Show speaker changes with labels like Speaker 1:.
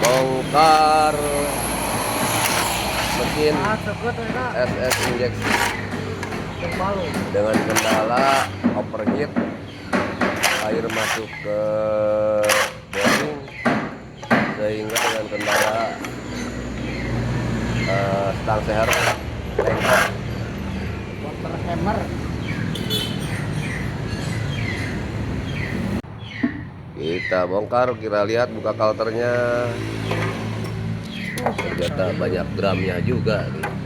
Speaker 1: bongkar mesin SS injeksi dengan kendala overheat, air masuk ke bearing sehingga dengan kendala stang seher lengkap. Kita bongkar, kita lihat buka kalternya, ternyata banyak gramnya juga nih.